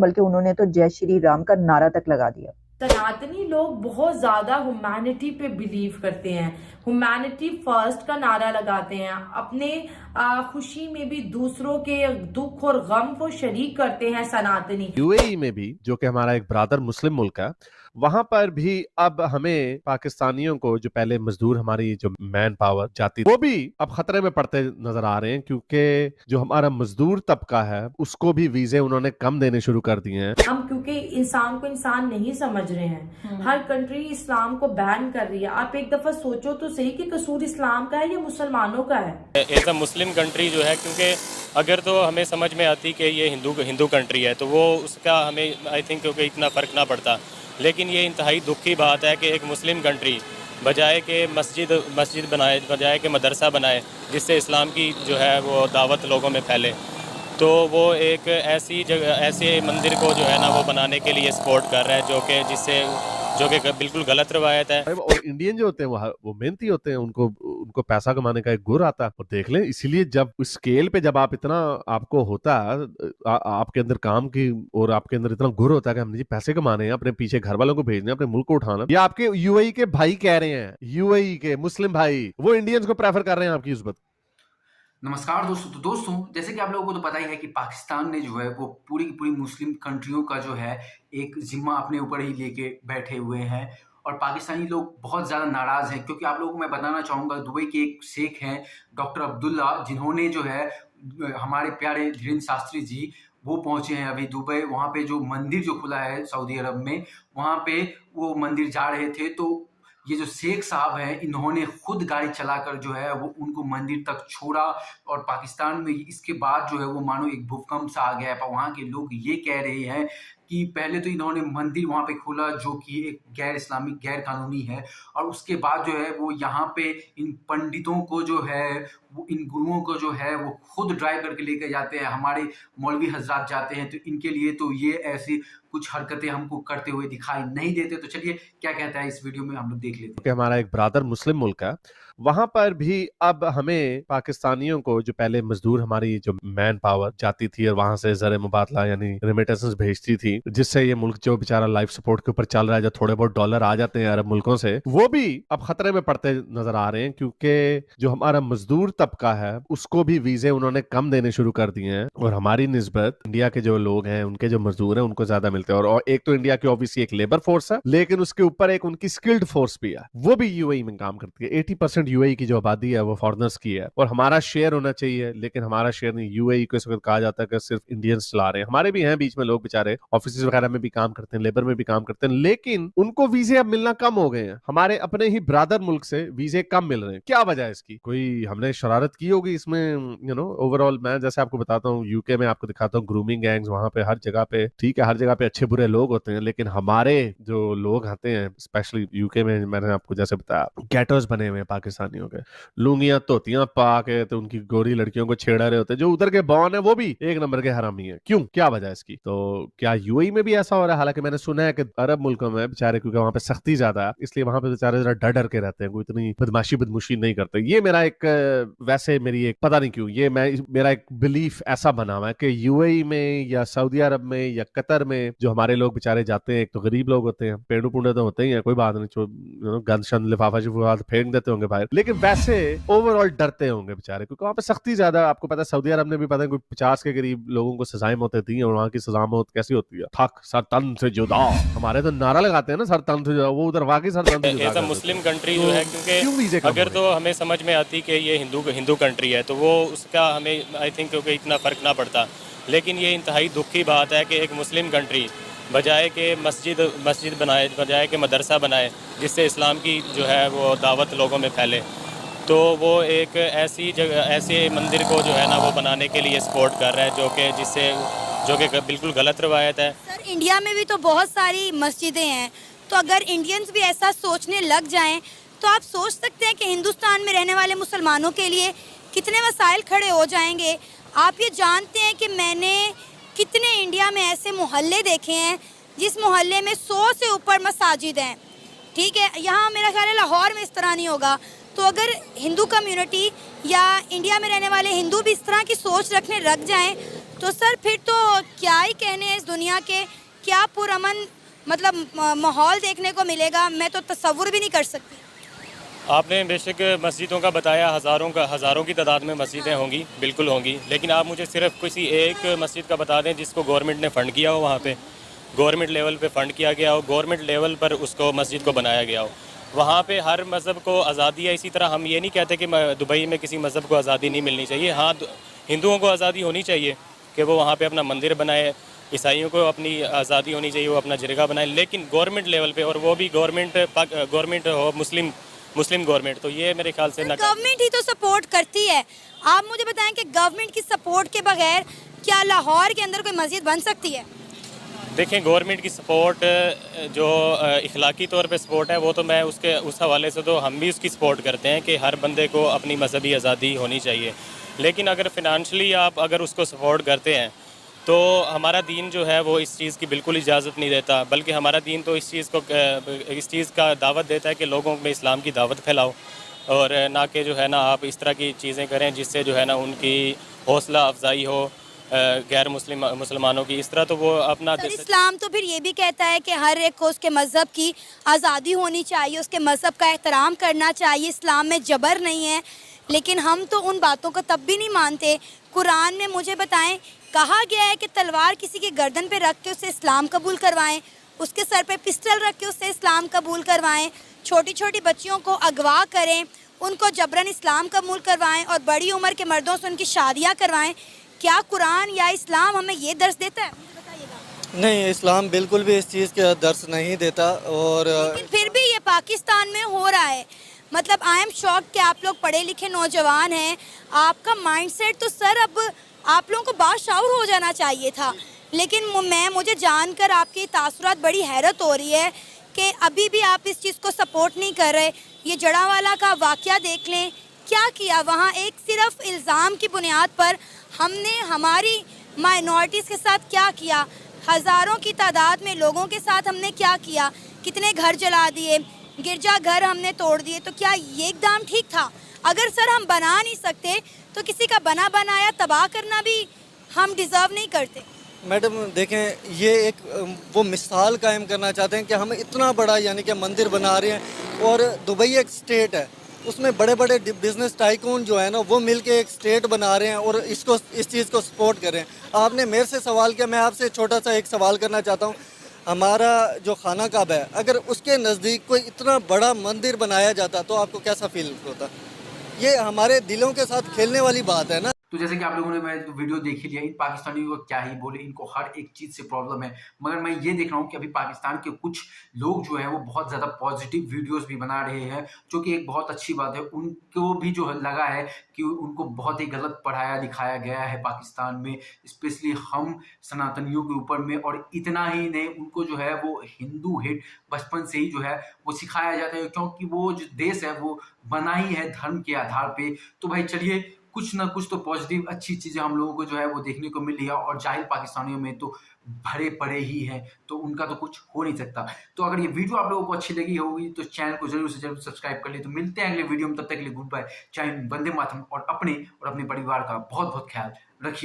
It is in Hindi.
बल्कि उन्होंने तो जय श्री राम का नारा तक लगा दिया। सनातनी लोग बहुत ज्यादा ह्यूमैनिटी पे बिलीव करते हैं, ह्यूमैनिटी फर्स्ट का नारा लगाते हैं, अपने खुशी में भी दूसरों के दुख और गम को शरीक करते हैं सनातनी। यूएई में भी, जो कि हमारा एक ब्रादर मुस्लिम मुल्क है, वहां पर भी अब हमें पाकिस्तानियों को, जो पहले मजदूर हमारी जो मैन पावर जाती, वो भी अब खतरे में पड़ते नजर आ रहे हैं, क्योंकि जो हमारा मजदूर तबका है उसको भी वीजे उन्होंने कम देने शुरू कर दिए हैं। हम क्योंकि इंसान को इंसान नहीं समझ रहे हैं, हर कंट्री इस्लाम को बैन कर रही है। आप एक दफा सोचो तो सही कि कसूर इस्लाम का है या मुसलमानों का है। एज अ मुस्लिम कंट्री जो है, क्योंकि अगर तो हमें समझ में आती कि ये हिंदू कंट्री है तो वो उसका हमें आई थिंक क्योंकि इतना फ़र्क ना पड़ता, लेकिन ये इंतहाई दुख की बात है कि एक मुस्लिम कंट्री बजाय के मस्जिद बनाए, बजाय के मदरसा बनाए जिससे इस्लाम की जो है वो दावत लोगों में फैले, तो वो एक ऐसी जगह, ऐसे मंदिर को जो है ना वो बनाने के लिए सपोर्ट कर रहा है, जो कि बिल्कुल गलत रवायत है। और इंडियन जो होते हैं वो मेहनती होते हैं, उनको पैसा कमाने का एक गुर आता है। और देख लें, इसीलिए जब उस स्केल पे जब आप इतना आपको होता है, आपके अंदर काम की और आपके अंदर इतना गुर होता है कि हम जी पैसे कमाने हैं, अपने पीछे घर वालों को भेजने, अपने मुल्क को उठाना। ये आपके यूएई के भाई कह रहे हैं, यूएई के मुस्लिम भाई, वो इंडियंस को प्रेफर कर रहे हैं आपकी उस। नमस्कार दोस्तों। तो दोस्तों, जैसे कि आप लोगों को तो पता ही है कि पाकिस्तान ने जो है वो पूरी की पूरी मुस्लिम कंट्रियों का जो है एक जिम्मा अपने ऊपर ही लेके बैठे हुए हैं, और पाकिस्तानी लोग बहुत ज़्यादा नाराज़ हैं, क्योंकि आप लोगों को मैं बताना चाहूँगा, दुबई के एक शेख हैं डॉक्टर अब्दुल्ला, जिन्होंने जो है हमारे प्यारे धीरेन्द्र शास्त्री जी वो पहुंचे हैं अभी दुबई। वहाँ पे जो मंदिर जो खुला है सऊदी अरब में, वहाँ पे वो मंदिर जा रहे थे, तो ये जो शेख साहब हैं, इन्होंने खुद गाड़ी चलाकर जो है वो उनको मंदिर तक छोड़ा। और पाकिस्तान में इसके बाद जो है वो मानो एक भूकंप सा आ गया है। पर वहाँ के लोग ये कह रहे हैं कि पहले तो इन्होंने मंदिर वहाँ पे खोला जो कि एक गैर इस्लामिक, गैर कानूनी है, और उसके बाद जो है वो यहाँ पे इन पंडितों को जो है वो, इन गुरुओं को जो है वो खुद ड्राइव करके लेकर जाते हैं, हमारे मौलवी हजरात जाते हैं। तो इनके लिए तो ये ऐसी कुछ हरकतें हमको करते हुए दिखाई नहीं देते। तो चलिए क्या कहता है इस वीडियो में हम लोग देख लेते हैं। हमारा एक ब्रादर मुस्लिम मुल्क है, वहां पर भी अब हमें पाकिस्तानियों को, जो पहले मजदूर हमारी जो मैन पावर जाती थी और वहां से ज़र मुबादला यानी रेमिटेंसेस भेजती थी, जिससे ये मुल्क जो बेचारा लाइफ सपोर्ट के ऊपर चल रहा है, जो थोड़े बहुत डॉलर आ जाते हैं अरब मुल्कों से, वो भी अब खतरे में पड़ते नजर आ रहे हैं, क्योंकि जो हमारा मजदूर तबका है उसको भी वीजे उन्होंने कम देने शुरू कर दिए हैं। और हमारी निस्बत इंडिया के जो लोग हैं, उनके जो मजदूर हैं, उनको ज्यादा मिलते हैं। और एक तो इंडिया की ऑब्वियसली एक लेबर फोर्स है, लेकिन उसके ऊपर एक उनकी स्किल्ड फोर्स भी है, वो भी यूएई में काम करती है। 80% यूएई की जो आबादी है वो फॉरेनर्स की है, और हमारा शेयर होना चाहिए, लेकिन हमारा शेयर नहीं। यूएई को इस वक्त कहा जाता है कि सिर्फ इंडियंस चला रहे हैं। हमारे भी हैं बीच में लोग बेचारे ऑफिस वगैरह में भी काम करते हैं, लेबर में भी काम करते हैं, लेकिन उनको वीजे अब मिलना कम हो गए हैं। हमारे अपने ही ब्रादर मुल्क से वीजे कम मिल रहे हैं। क्या वजह है इसकी? कोई हमने शरारत की होगी इसमें? ओवरऑल मैं जैसे आपको बताता हूँ, यूके में आपको दिखाता हूँ ग्रूमिंग गैंग्स वहां पे हर जगह पे, ठीक है, हर जगह पे अच्छे बुरे लोग होते हैं, लेकिन हमारे जो लोग आते हैं स्पेशली यूके में, मैंने आपको जैसे बताया, गेटोस बने हुए हैं पाकिस्तानियों के, लुंगियां धोतियां पा के तो उनकी गोरी लड़कियों को छेड़ा रहे होते हैं। जो उधर के बॉन है वो भी एक नंबर के हरामी है। क्यों? क्या वजह है इसकी? तो क्या यूएई में भी ऐसा हो रहा है? हालांकि मैंने सुना है कि अरब मुल्कों में बेचारे, क्योंकि वहां पे सख्ती ज्यादा है, इसलिए वहां पे बेचारे जरा डर डर के रहते हैं, कोई इतनी बदमाशी नहीं करते। ये मेरा एक, वैसे मेरी एक, पता नहीं क्यों, ये मेरा एक बिलीफ ऐसा बना हुआ है कि यूएई में या सऊदी अरब में या कतर में जो हमारे लोग बेचारे जाते हैं, एक तो गरीब लोग होते हैं, पेड़ू पुंडे तो होते ही हैं, कोई बात नहीं, गंद शंद लिफाफा शिफाफा फेंक देते होंगे बाहर, लेकिन वैसे ओवरऑल डरते होंगे बेचारे, क्योंकि वहां पे सख्ती ज्यादा। आपको पता है सऊदी अरब में भी पता है कोई 50 के करीब लोगों को सजाएं मौतें दी, और वहां की सजा मौत कैसी होती है? ठक सर तन से जुदा। हमारे तो नारा लगाते हैं ना, सर तन से जुदा, वो उधर वाकई सर तन से जुदा। एज अ मुस्लिम कंट्री जो है, क्योंकि अगर तो हमें समझ में आती कि ये हिंदू कंट्री है तो वो उसका हमें आई थिंक क्योंकि इतना फ़र्क ना पड़ता, लेकिन ये इंतहाई दुख की बात है कि एक मुस्लिम कंट्री बजाय के मस्जिद बनाए, बजाय के मदरसा बनाए जिससे इस्लाम की जो है वो दावत लोगों में फैले, तो वो एक ऐसी जगह, ऐसे मंदिर को जो है ना वो बनाने के लिए सपोर्ट कर रहा है, जो कि बिल्कुल गलत रवायत है। सर, इंडिया में भी तो बहुत सारी मस्जिदें हैं, तो अगर इंडियंस भी ऐसा सोचने लग जाएं तो आप सोच सकते हैं कि हिंदुस्तान में रहने वाले मुसलमानों के लिए कितने मसाइल खड़े हो जाएंगे। आप ये जानते हैं कि मैंने कितने इंडिया में ऐसे मोहल्ले देखे हैं जिस मोहल्ले में 100 से ऊपर मसाजिद हैं, ठीक है। यहाँ मेरा ख्याल है लाहौर में इस तरह नहीं होगा। तो अगर हिंदू कम्युनिटी या इंडिया में रहने वाले हिंदू भी इस तरह की सोच रखने लग जाएं तो सर फिर तो क्या ही कहने हैं इस दुनिया के, क्या पुरअमन मतलब माहौल देखने को मिलेगा, मैं तो तसव्वुर भी नहीं कर सकती। आपने बेशक मस्जिदों का बताया, हज़ारों की तादाद में मस्जिदें होंगी, बिल्कुल होंगी, लेकिन आप मुझे सिर्फ किसी एक मस्जिद का बता दें जिसको गवर्नमेंट ने फ़ंड किया हो, वहाँ पे गवर्नमेंट लेवल पे फ़ंड किया गया हो, गवर्नमेंट लेवल पर उसको मस्जिद को बनाया गया हो, वहाँ पे हर मज़हब को आज़ादी है। इसी तरह हम ये नहीं कहते कि दुबई में किसी मज़हब को आज़ादी नहीं मिलनी चाहिए। हाँ, हिंदुओं को आज़ादी होनी चाहिए कि वो वहाँ पे अपना मंदिर बनाए, ईसाइयों को अपनी आज़ादी होनी चाहिए, वो अपना जरगा बनाए, लेकिन गवर्नमेंट लेवल पे, और वो भी गवर्नमेंट हो मुस्लिम गवर्नमेंट, तो ये मेरे ख्याल से गवर्नमेंट ही तो सपोर्ट करती है। आप मुझे बताएं कि गवर्नमेंट की सपोर्ट के बगैर क्या लाहौर के अंदर कोई मस्जिद बन सकती है? देखें, गवर्नमेंट की सपोर्ट जो इखलाकी तौर पे सपोर्ट है, वो तो मैं उस हवाले से तो हम भी उसकी सपोर्ट करते हैं कि हर बंदे को अपनी मजहबी आज़ादी होनी चाहिए, लेकिन अगर फिनंशियली आप अगर उसको सपोर्ट करते हैं तो हमारा दीन जो है वो इस चीज़ की बिल्कुल इजाज़त नहीं देता, बल्कि हमारा दीन तो इस चीज़ का दावत देता है कि लोगों में इस्लाम की दावत फैलाओ, और ना कि जो है ना आप इस तरह की चीज़ें करें जिससे जो है ना उनकी हौसला अफजाई हो गैर मुसलमानों की, इस तरह तो वो अपना इस्लाम तो फिर ये भी कहता है कि हर एक को उसके मज़हब की आज़ादी होनी चाहिए, उसके मज़हब का एहतराम करना चाहिए, इस्लाम में जबर नहीं है, लेकिन हम तो उन बातों को तब भी नहीं मानते। कुरान में मुझे बताएं, कहा गया है कि तलवार किसी के गर्दन पे रख के उससे इस्लाम कबूल करवाएं, उसके सर पे पिस्टल रख के उससे इस्लाम कबूल करवाएं, छोटी छोटी बच्चियों को अगवा करें, उनको जबरन इस्लाम कबूल करवाएं और बड़ी उम्र के मर्दों से उनकी शादियां करवाएं। क्या कुरान या इस्लाम हमें ये दर्श देता है? नहीं, इस्लाम बिल्कुल भी इस चीज़ का दर्श नहीं देता। और लेकिन फिर भी ये पाकिस्तान में हो रहा है। मतलब आई एम शॉक कि आप लोग पढ़े लिखे नौजवान हैं, आपका माइंडसेट तो सर अब आप लोगों को बाशाऊर हो जाना चाहिए था, लेकिन मुझे जानकर आपकी तासुरात बड़ी हैरत हो रही है कि अभी भी आप इस चीज़ को सपोर्ट नहीं कर रहे। ये जड़ावाला का वाक़या देख लें, क्या किया वहाँ, एक सिर्फ इल्ज़ाम की बुनियाद पर हमने हमारी माइनॉरिटीज़ के साथ क्या किया, हज़ारों की तादाद में लोगों के साथ हमने क्या किया, कितने घर जला दिए, गिरजा घर हमने तोड़ दिए। तो क्या ये एकदम ठीक था? अगर सर हम बना नहीं सकते तो किसी का बना बनाया तबाह करना भी हम डिज़र्व नहीं करते। मैडम देखें, ये एक वो मिसाल कायम करना चाहते हैं कि हम इतना बड़ा यानी कि मंदिर बना रहे हैं, और दुबई एक स्टेट है, उसमें बड़े बड़े बिजनेस टाइकून जो है ना वो मिलके एक स्टेट बना रहे हैं और इस चीज़ को सपोर्ट कर रहे हैं। आपने मेरे से सवाल किया, मैं आपसे छोटा सा एक सवाल करना चाहता हूँ। हमारा जो खाना काबा है, अगर उसके नज़दीक कोई इतना बड़ा मंदिर बनाया जाता तो आपको कैसा फील होता? ये हमारे दिलों के साथ खेलने वाली बात है ना। तो जैसे कि आप लोगों ने मैं वीडियो देख ही लिया, इन पाकिस्तानियों को क्या ही बोले, इनको हर एक चीज़ से प्रॉब्लम है। मगर मैं ये देख रहा हूँ कि अभी पाकिस्तान के कुछ लोग जो है वो बहुत ज़्यादा पॉजिटिव वीडियोस भी बना रहे हैं, जो कि एक बहुत अच्छी बात है। उनको भी जो है लगा है कि उनको बहुत ही गलत पढ़ाया दिखाया गया है पाकिस्तान में, स्पेशली हम सनातनियों के ऊपर में। और इतना ही नहीं, उनको जो है वो हिंदू हेट बचपन से ही जो है वो सिखाया जाता है, क्योंकि वो जो देश है वो बना ही है धर्म के आधार पे। तो भाई चलिए, कुछ ना कुछ तो पॉजिटिव अच्छी चीज़ें हम लोगों को जो है वो देखने को मिल रही है, और जाहिल पाकिस्तानियों में तो भरे पड़े ही हैं, तो उनका तो कुछ हो नहीं सकता। तो अगर ये वीडियो आप लोगों को अच्छी लगी होगी तो चैनल को जरूर से जरूर सब्सक्राइब कर ले। तो मिलते हैं अगले वीडियो में, तब तक के लिए गुड बाय, जय हिंद, वंदे मातरम, और अपने परिवार का बहुत बहुत ख्याल रखिए।